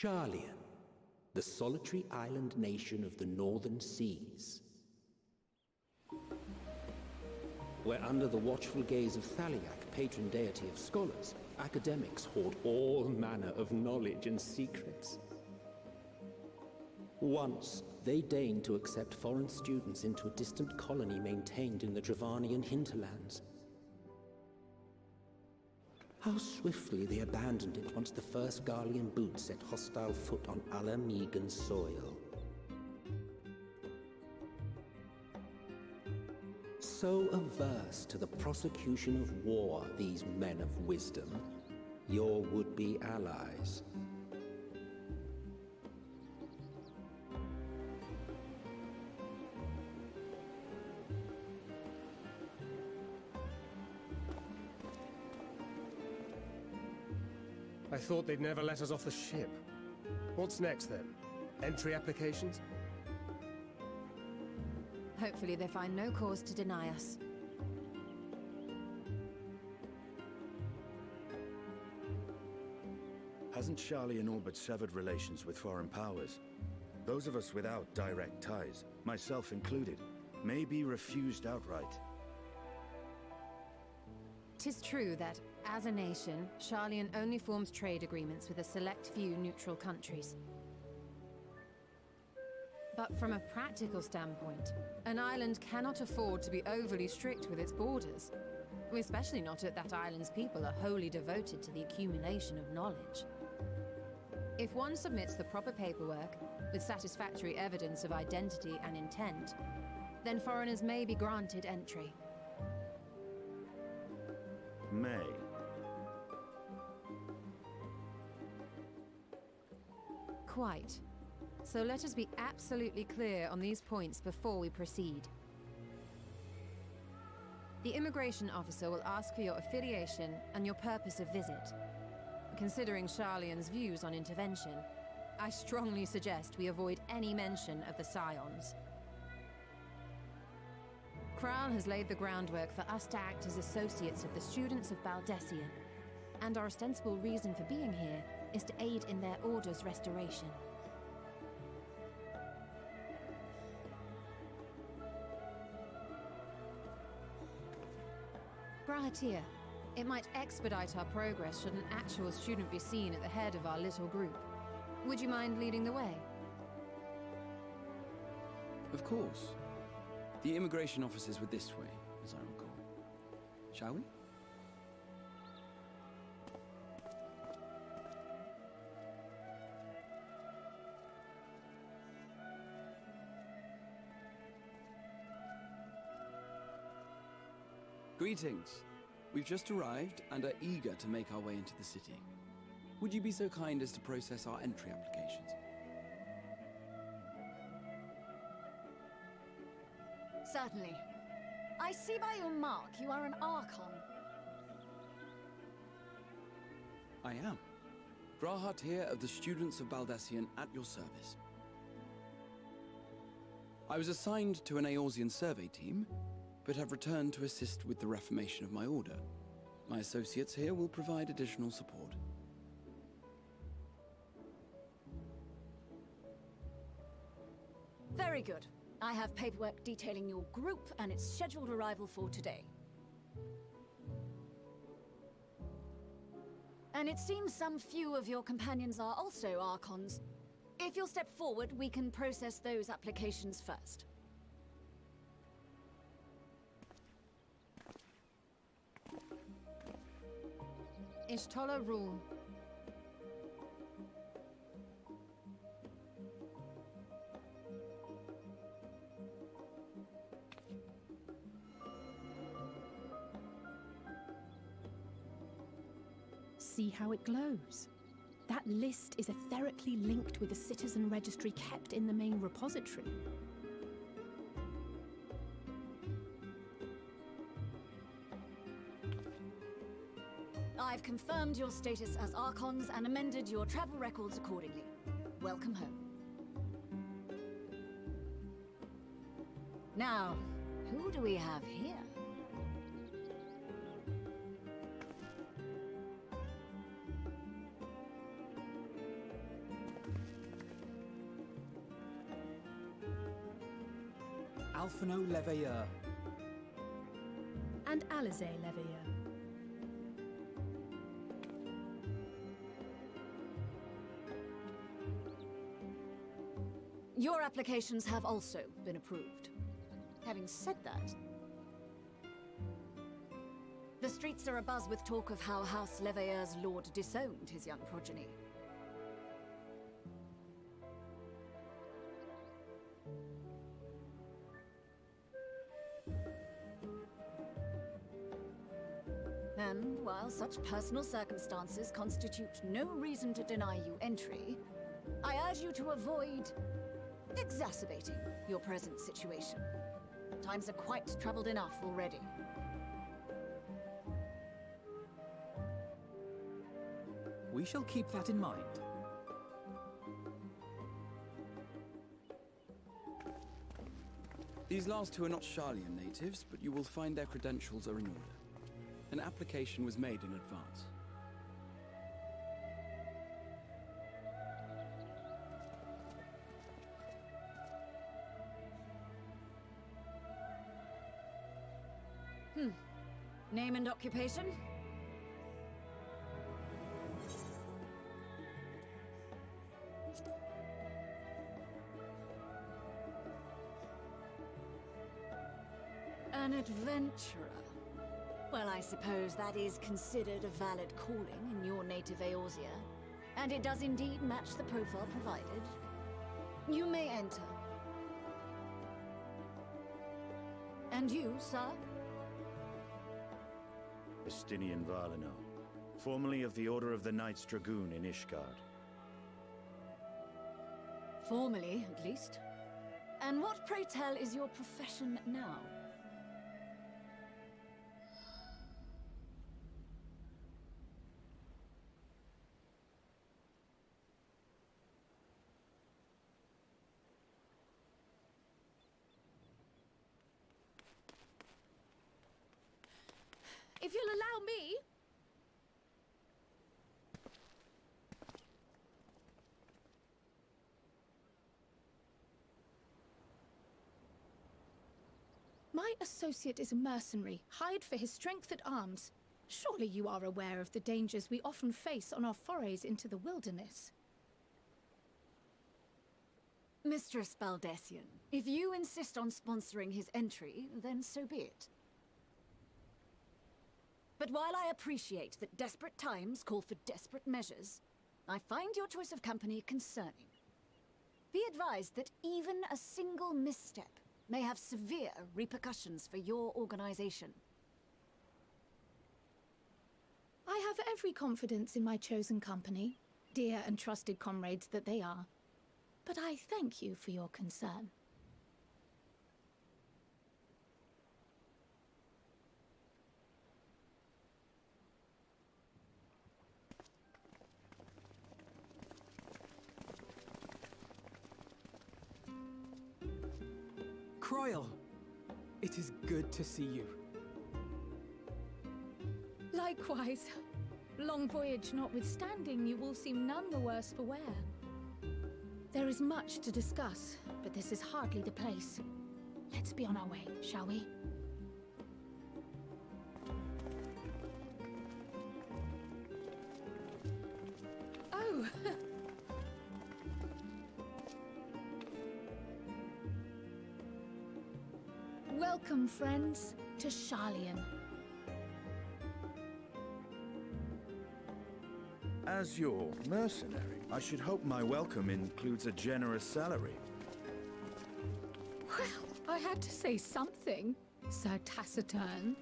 Sharlayan, the solitary island nation of the northern seas. Where under the watchful gaze of Thaliak, patron deity of scholars, academics hoard all manner of knowledge and secrets. Once, they deigned to accept foreign students into a distant colony maintained in the Dravanian hinterlands. How swiftly they abandoned it once the first Garlean boot set hostile foot on Ala Megan's soil. So averse to the prosecution of war, these men of wisdom, your would-be allies. I thought they'd never let us off the ship. What's next, then? Entry applications? Hopefully they find no cause to deny us. Hasn't Sharlayan all but severed relations with foreign powers? Those of us without direct ties, myself included, may be refused outright. 'Tis true that, as a nation, Sharlayan only forms trade agreements with a select few neutral countries. But from a practical standpoint, an island cannot afford to be overly strict with its borders, especially not if that island's people are wholly devoted to the accumulation of knowledge. If one submits the proper paperwork, with satisfactory evidence of identity and intent, then foreigners may be granted entry. May. Quite. So let us be absolutely clear on these points before we proceed. The immigration officer will ask for your affiliation and your purpose of visit. Considering Sharlayan's views on intervention, I strongly suggest we avoid any mention of the Scions. Kral has laid the groundwork for us to act as associates of the students of Baldessian, and our ostensible reason for being here is to aid in their order's restoration. Brahatia, it might expedite our progress should an actual student be seen at the head of our little group. Would you mind leading the way? Of course. The immigration officers were this way, as I recall. Shall we? Greetings. We've just arrived and are eager to make our way into the city. Would you be so kind as to process our entry applications? Certainly. I see by your mark you are an Archon. I am. Grahat here of the Students of Baldessian at your service. I was assigned to an Eorzean survey team, but have returned to assist with the reformation of my order. My associates here will provide additional support. Very good. I have paperwork detailing your group and its scheduled arrival for today. And it seems some few of your companions are also Archons. If you'll step forward, we can process those applications first. Ishtola rule. See how it glows? That list is etherically linked with the citizen registry kept in the main repository. I've confirmed your status as Archons and amended your travel records accordingly. Welcome home. Now, who do we have here? Alphino Leveilleur. And Alizé Leveilleur. Your applications have also been approved. Having said that, the streets are abuzz with talk of how House Leveilleur's lord disowned his young progeny. And while such personal circumstances constitute no reason to deny you entry, I urge you to avoid exacerbating your present situation. Times are quite troubled enough already. We shall keep that in mind. These last two are not Sharlayan natives, but you will find their credentials are in order. An application was made in advance. Name and occupation? An adventurer. Well, I suppose that is considered a valid calling in your native Eorzea. And it does indeed match the profile provided. You may enter. And you, sir? Estinian Valino, formerly of the Order of the Knights Dragoon in Ishgard. Formally, at least. And what, pray tell, is your profession now? If you'll allow me... My associate is a mercenary, hired for his strength at arms. Surely you are aware of the dangers we often face on our forays into the wilderness. Mistress Baldessian, if you insist on sponsoring his entry, then so be it. But while I appreciate that desperate times call for desperate measures, I find your choice of company concerning. Be advised that even a single misstep may have severe repercussions for your organization. I have every confidence in my chosen company, dear and trusted comrades that they are. But I thank you for your concern. Croyle, it is good to see you. Likewise. Long voyage notwithstanding, you will seem none the worse for wear. There is much to discuss, but this is hardly the place. Let's be on our way, shall we? Oh! Welcome, friends, to Sharlayan. As your mercenary, I should hope my welcome includes a generous salary. Well, I had to say something, Sir Taciturn.